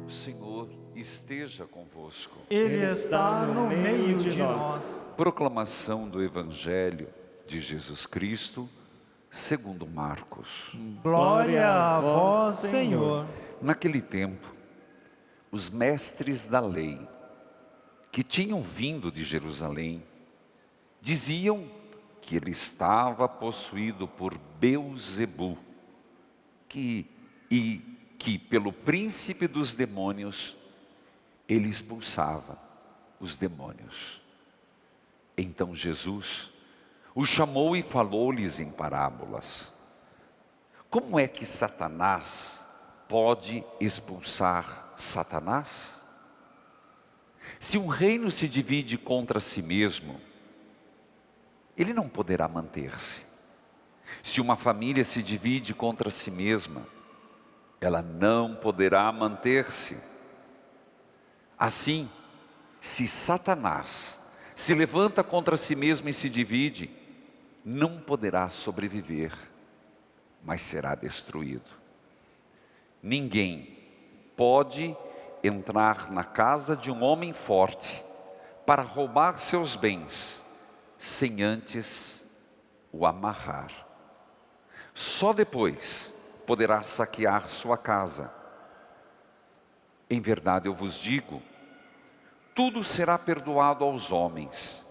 O Senhor esteja convosco. Ele está no meio de nós. Proclamação do Evangelho de Jesus Cristo, segundo Marcos. Glória a vós, Senhor. Naquele tempo, os mestres da lei, que tinham vindo de Jerusalém, diziam que ele estava possuído por Beelzebu, e que pelo príncipe dos demônios ele expulsava os demônios. Então Jesus o chamou e falou-lhes em parábolas. Como é que Satanás pode expulsar Satanás? Se um reino se divide contra si mesmo, ele não poderá manter-se. Se uma família se divide contra si mesma, ela não poderá manter-se. Assim, se Satanás se levanta contra si mesmo e se divide, não poderá sobreviver, mas será destruído. Ninguém pode entrar na casa de um homem forte para roubar seus bens, sem antes o amarrar. Só depois poderá saquear sua casa. Em verdade eu vos digo, tudo será perdoado aos homens,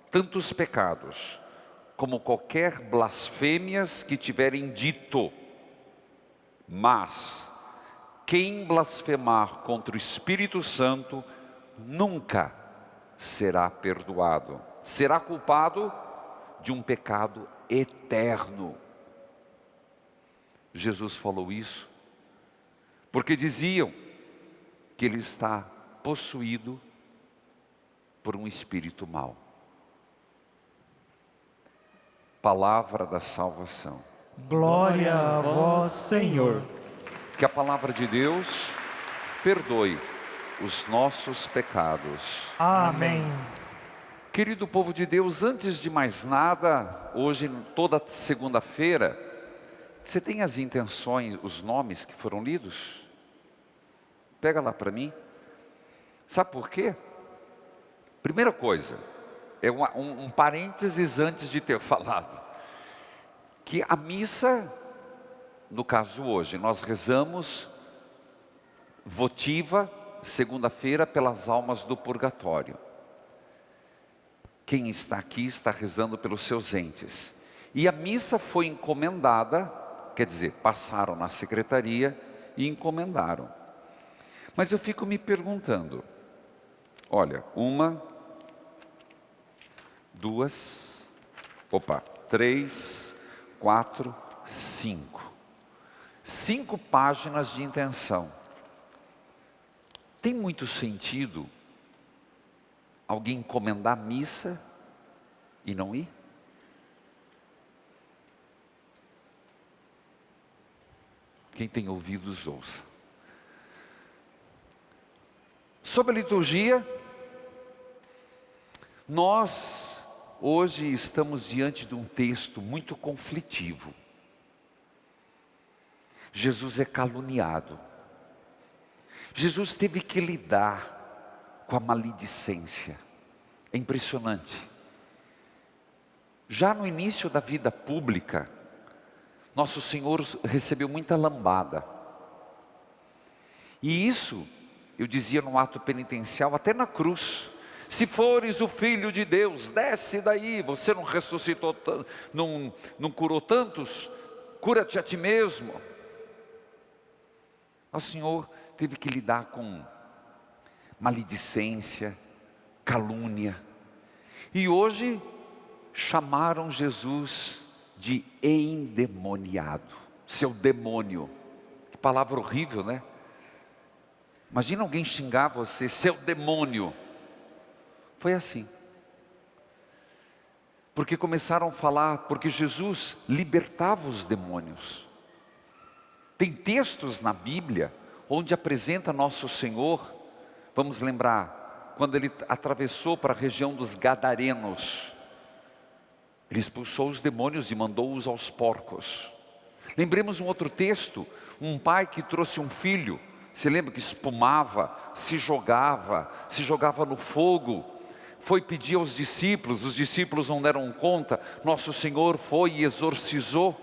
tanto os pecados, como qualquer blasfêmias que tiverem dito. Mas quem blasfemar contra o Espírito Santo, nunca será perdoado. Será culpado de um pecado eterno. Jesus falou isso porque diziam que ele está possuído por um espírito mau. Palavra da salvação. Glória a vós, Senhor. Que a palavra de Deus perdoe os nossos pecados. Amém. Querido povo de Deus, antes de mais nada, hoje, toda segunda-feira, você tem as intenções, os nomes que foram lidos? Pega lá para mim. Sabe por quê? Primeira coisa, é um parênteses antes de ter falado, que a missa, no caso hoje, nós rezamos votiva, segunda-feira, pelas almas do purgatório. Quem está aqui está rezando pelos seus entes. E a missa foi encomendada, quer dizer, passaram na secretaria e encomendaram. Mas eu fico me perguntando, olha, 3, 4, 5. 5 páginas de intenção. Tem muito sentido alguém encomendar missa e não ir? Quem tem ouvidos, ouça. Sobre a liturgia, nós hoje estamos diante de um texto muito conflitivo. Jesus é caluniado. Jesus teve que lidar com a maledicência. É impressionante. Já no início da vida pública, Nosso Senhor recebeu muita lambada. E isso, eu dizia no ato penitencial, até na cruz: se fores o Filho de Deus, desce daí. Você não ressuscitou, não curou tantos, cura-te a ti mesmo. O Senhor teve que lidar com maledicência, calúnia. E hoje chamaram Jesus de endemoniado, seu demônio. Que palavra horrível, né? Imagina alguém xingar você, seu demônio. Foi assim. Porque começaram a falar, porque Jesus libertava os demônios. Tem textos na Bíblia onde apresenta Nosso Senhor, vamos lembrar, quando ele atravessou para a região dos Gadarenos, ele expulsou os demônios e mandou-os aos porcos. Lembremos um outro texto, um pai que trouxe um filho Você lembra que espumava, se jogava no fogo. Foi pedir aos discípulos, os discípulos não deram conta, nosso Senhor foi e exorcizou.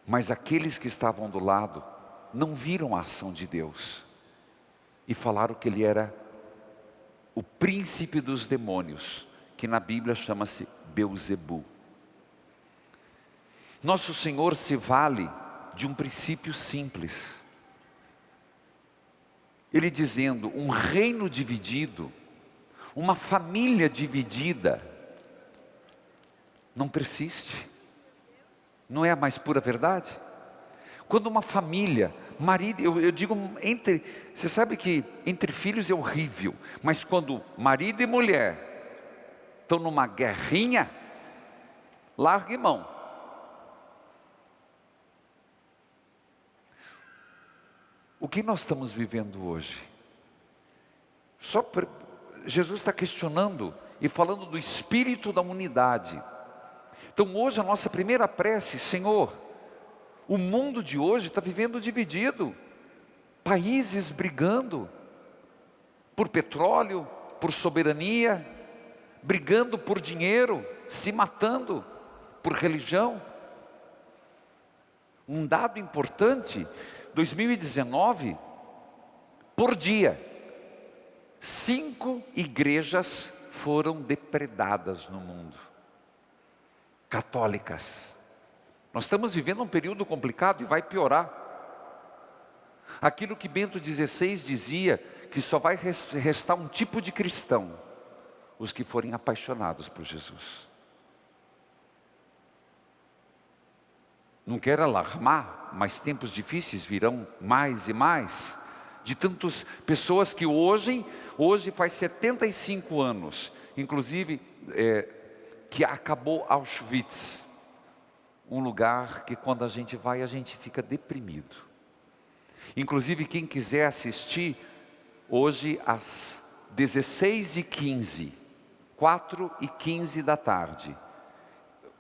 Mas aqueles que estavam do lado não viram a ação de Deus e falaram que ele era o príncipe dos demônios, que na Bíblia chama-se Beelzebu. Nosso Senhor se vale de um princípio simples. Ele dizendo, um reino dividido, uma família dividida, não persiste. Não é a mais pura verdade? Quando uma família, marido, eu digo, você sabe que entre filhos é horrível, mas quando marido e mulher estão numa guerrinha, largue mão. O que nós estamos vivendo hoje? Jesus está questionando e falando do espírito da unidade. Então hoje a nossa primeira prece, Senhor, o mundo de hoje está vivendo dividido. Países brigando por petróleo, por soberania, brigando por dinheiro, se matando por religião. Um dado importante, 2019, por dia, 5 igrejas foram depredadas no mundo, católicas. Nós estamos vivendo um período complicado e vai piorar. Aquilo que Bento XVI dizia, que só vai restar um tipo de cristão, os que forem apaixonados por Jesus. Não quero alarmar, mas tempos difíceis virão mais e mais, de tantas pessoas que hoje faz 75 anos, inclusive que acabou Auschwitz, um lugar que quando a gente vai a gente fica deprimido. Inclusive quem quiser assistir, hoje às 16h15, 4h15 da tarde,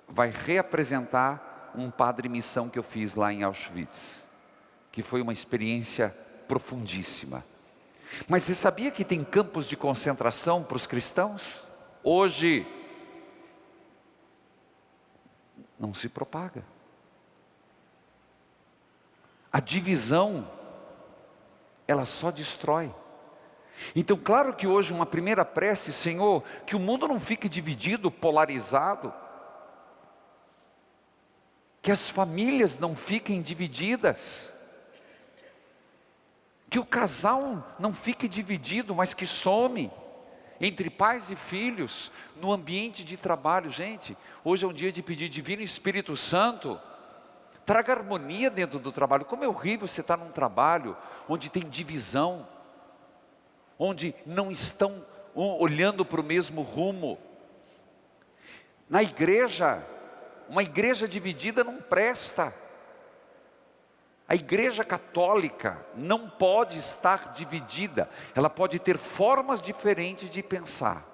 vai reapresentar um padre missão que eu fiz lá em Auschwitz, que foi uma experiência profundíssima. Mas você sabia que tem campos de concentração para os cristãos? Hoje não se propaga. A divisão, ela só destrói. Então claro que hoje uma primeira prece, Senhor, que o mundo não fique dividido, polarizado, que as famílias não fiquem divididas, que o casal não fique dividido, mas que some entre pais e filhos, no ambiente de trabalho. Gente, hoje é um dia de pedir Divino Espírito Santo, traga harmonia dentro do trabalho. Como é horrível você estar num trabalho onde tem divisão, onde não estão olhando para o mesmo rumo. Na igreja, uma igreja dividida não presta. A igreja católica não pode estar dividida, ela pode ter formas diferentes de pensar.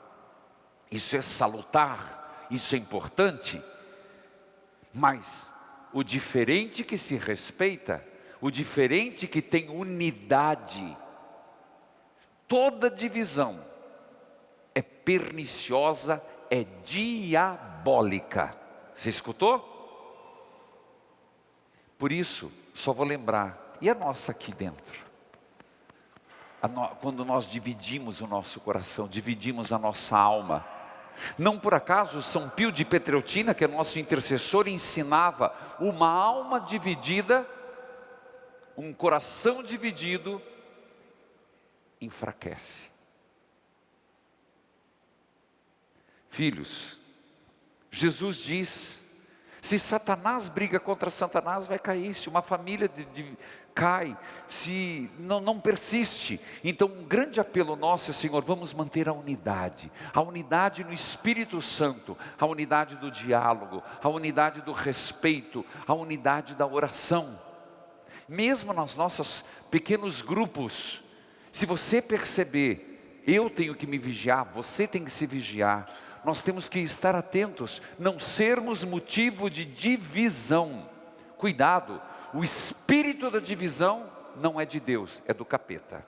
Isso é salutar, isso é importante, mas o diferente que se respeita, o diferente que tem unidade, toda divisão é perniciosa, é diabólica. Você escutou? Por isso, só vou lembrar, e a nossa aqui dentro? Quando nós dividimos o nosso coração, dividimos a nossa alma. Não por acaso São Pio de Petreutina, que é nosso intercessor, ensinava: uma alma dividida, um coração dividido, enfraquece. Filhos, Jesus diz, se Satanás briga contra Satanás, vai cair. Se uma família cai, se não persiste. Então um grande apelo nosso, Senhor, vamos manter a unidade no Espírito Santo, a unidade do diálogo, a unidade do respeito, a unidade da oração. Mesmo nos nossos pequenos grupos, se você perceber, eu tenho que me vigiar, você tem que se vigiar, nós temos que estar atentos, não sermos motivo de divisão. Cuidado, o espírito da divisão não é de Deus, é do capeta.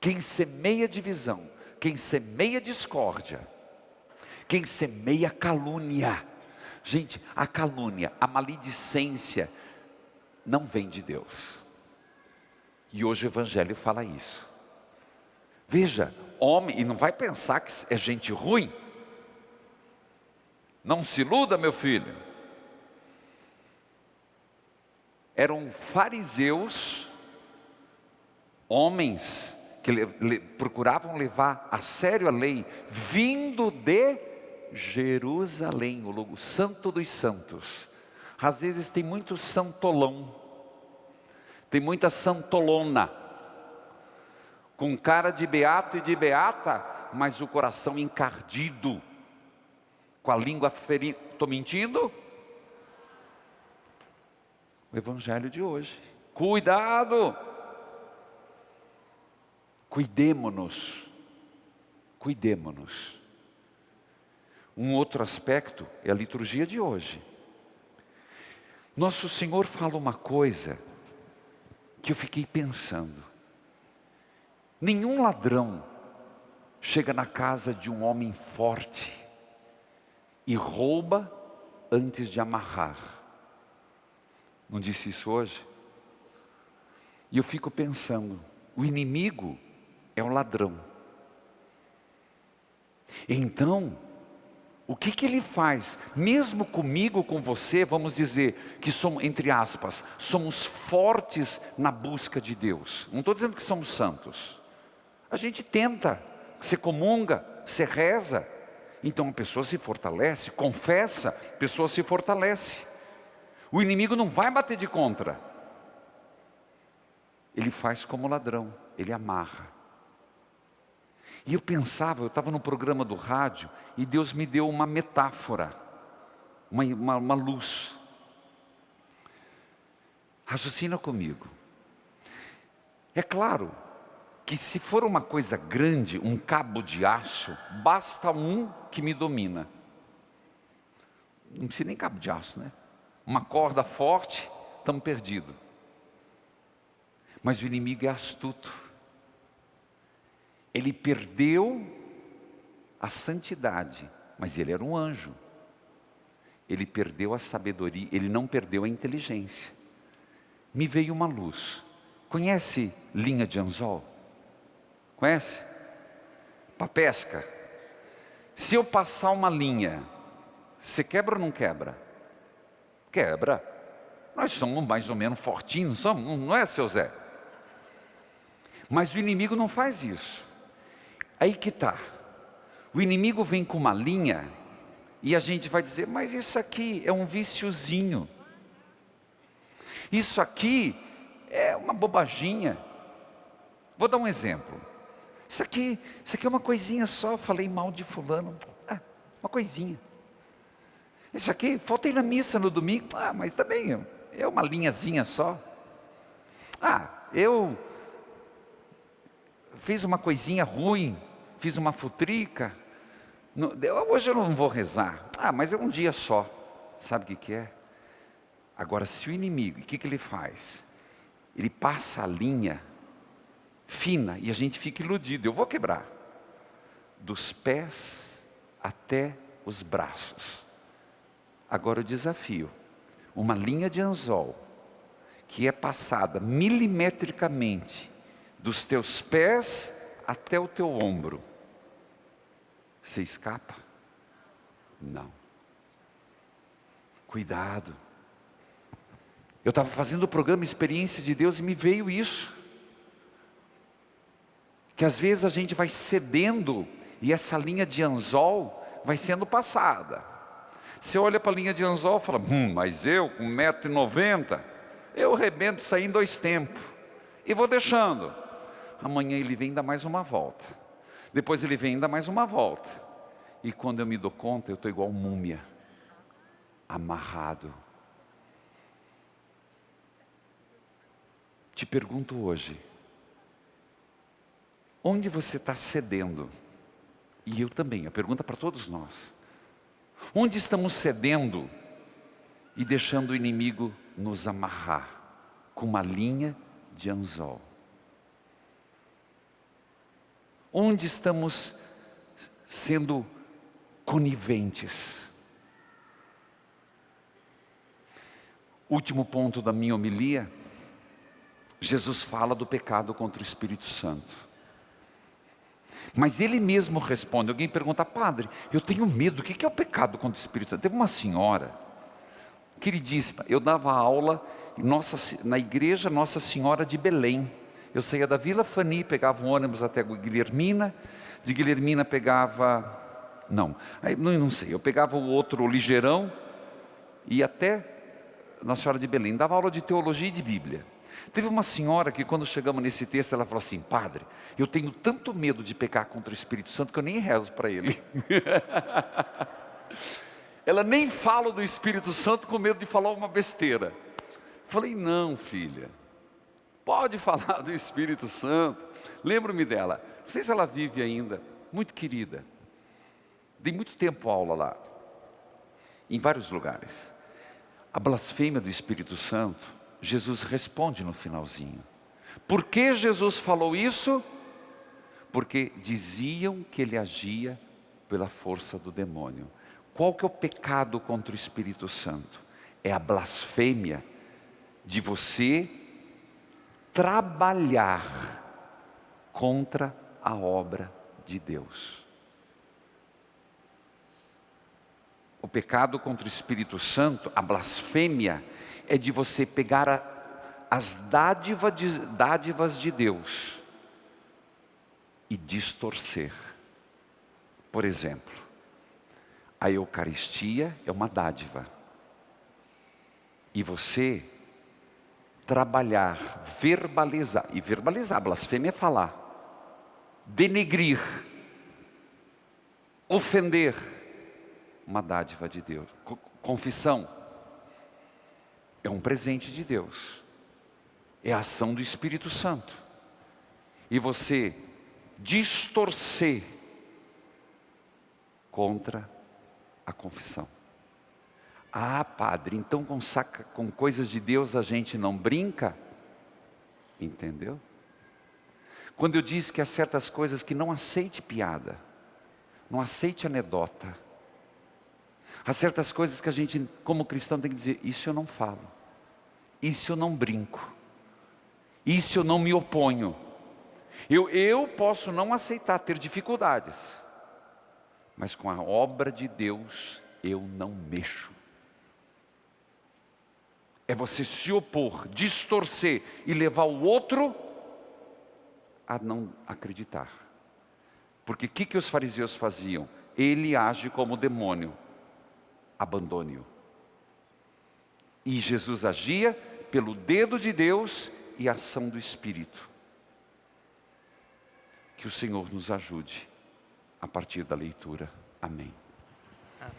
Quem semeia divisão, quem semeia discórdia, quem semeia calúnia. Gente, a calúnia, a maledicência, não vem de Deus. E hoje o Evangelho fala isso. Veja, homem, e não vai pensar que é gente ruim. Não se iluda, meu filho. Eram fariseus, homens que procuravam levar a sério a lei, vindo de Jerusalém, o santo dos santos. Às vezes tem muito santolão, tem muita santolona, com cara de beato e de beata, mas o coração encardido, com a língua ferida. Estou mentindo? O Evangelho de hoje. Cuidado! Cuidemo-nos. Cuidemo-nos. Um outro aspecto é a liturgia de hoje. Nosso Senhor fala uma coisa que eu fiquei pensando. Nenhum ladrão chega na casa de um homem forte e rouba antes de amarrar. Não disse isso hoje? E eu fico pensando, o inimigo é um ladrão. Então, o que ele faz? Mesmo comigo, com você, vamos dizer que somos, entre aspas, somos fortes na busca de Deus. Não estou dizendo que somos santos. A gente tenta, você comunga, você reza. Então a pessoa se fortalece, confessa, a pessoa se fortalece. O inimigo não vai bater de contra. Ele faz como ladrão, ele amarra. E eu pensava, eu estava no programa do rádio, e Deus me deu uma metáfora, uma luz. Raciocina comigo. É claro que se for uma coisa grande, um cabo de aço, basta um que me domina. Não precisa nem cabo de aço, né? Uma corda forte, estamos perdidos. Mas o inimigo é astuto. Ele perdeu a santidade, mas ele era um anjo. Ele perdeu a sabedoria, ele não perdeu a inteligência. Me veio uma luz. Conhece linha de anzol? Conhece? Para pesca. Se eu passar uma linha, você quebra ou não quebra? Quebra. Nós somos mais ou menos fortinhos, somos, não é, seu Zé? Mas o inimigo não faz isso. Aí que está. O inimigo vem com uma linha e a gente vai dizer, mas isso aqui é um viciozinho. Isso aqui é uma bobaginha. Vou dar um exemplo. Isso aqui é uma coisinha só, falei mal de fulano. Uma coisinha. Isso aqui, faltei na missa no domingo. Mas também é uma linhazinha só. Eu fiz uma coisinha ruim, fiz uma futrica. Hoje eu não vou rezar. Mas é um dia só. Sabe o que é? Agora, se o inimigo, o que ele faz? Ele passa a linha fina e a gente fica iludido. Eu vou quebrar. Dos pés até os braços. Agora o desafio. Uma linha de anzol que é passada milimetricamente dos teus pés até o teu ombro. Você escapa? Não. Cuidado. Eu estava fazendo o programa Experiência de Deus e me veio isso. Que às vezes a gente vai cedendo e essa linha de anzol vai sendo passada. Você olha para a linha de anzol e fala, mas eu com 1,90 m, eu rebento isso aí em 2 tempos. E vou deixando. Amanhã ele vem dar mais uma volta. Depois ele vem dar mais uma volta. E quando eu me dou conta, eu estou igual múmia. Amarrado. Te pergunto hoje. Onde você está cedendo? E eu também, a pergunta para todos nós. Onde estamos cedendo e deixando o inimigo nos amarrar com uma linha de anzol. Onde estamos sendo coniventes? Último ponto da minha homilia, Jesus fala do pecado contra o Espírito Santo. Mas ele mesmo responde. Alguém pergunta: padre, eu tenho medo, o que é o pecado contra o Espírito Santo? Teve uma senhora, queridíssima, eu dava aula na igreja Nossa Senhora de Belém. Eu saía da Vila Fani, pegava um ônibus até Guilhermina, de Guilhermina pegava, não sei, eu pegava o outro, o Ligeirão, e até Nossa Senhora de Belém, dava aula de teologia e de Bíblia. Teve uma senhora que quando chegamos nesse texto, ela falou assim: padre, eu tenho tanto medo de pecar contra o Espírito Santo que eu nem rezo para ele. Ela nem fala do Espírito Santo com medo de falar uma besteira. Falei: não, filha, pode falar do Espírito Santo. Lembro-me dela, não sei se ela vive ainda, muito querida. Dei muito tempo aula lá, em vários lugares. A blasfêmia do Espírito Santo, Jesus responde no finalzinho. Por que Jesus falou isso? Porque diziam que ele agia pela força do demônio. Qual que é o pecado contra o Espírito Santo? É a blasfêmia de você trabalhar contra a obra de Deus. O pecado contra o Espírito Santo, a blasfêmia, é de você pegar as dádivas de Deus e distorcer. Por exemplo, a Eucaristia é uma dádiva. E você trabalhar, verbalizar, blasfêmia é falar, denegrir, ofender, uma dádiva de Deus. Confissão é um presente de Deus, é a ação do Espírito Santo. E você distorcer contra a confissão. Ah, padre, então com coisas de Deus a gente não brinca? Entendeu? Quando eu disse que há certas coisas que não aceite piada, não aceite anedota. Há certas coisas que a gente, como cristão, tem que dizer: isso eu não falo, isso eu não brinco, isso eu não me oponho. Eu posso não aceitar, ter dificuldades, mas com a obra de Deus eu não mexo. É você se opor, distorcer e levar o outro a não acreditar. Porque o que os fariseus faziam? Ele age como demônio, abandone-o. E Jesus agia pelo dedo de Deus e a ação do Espírito. Que o Senhor nos ajude a partir da leitura. Amém. Amém.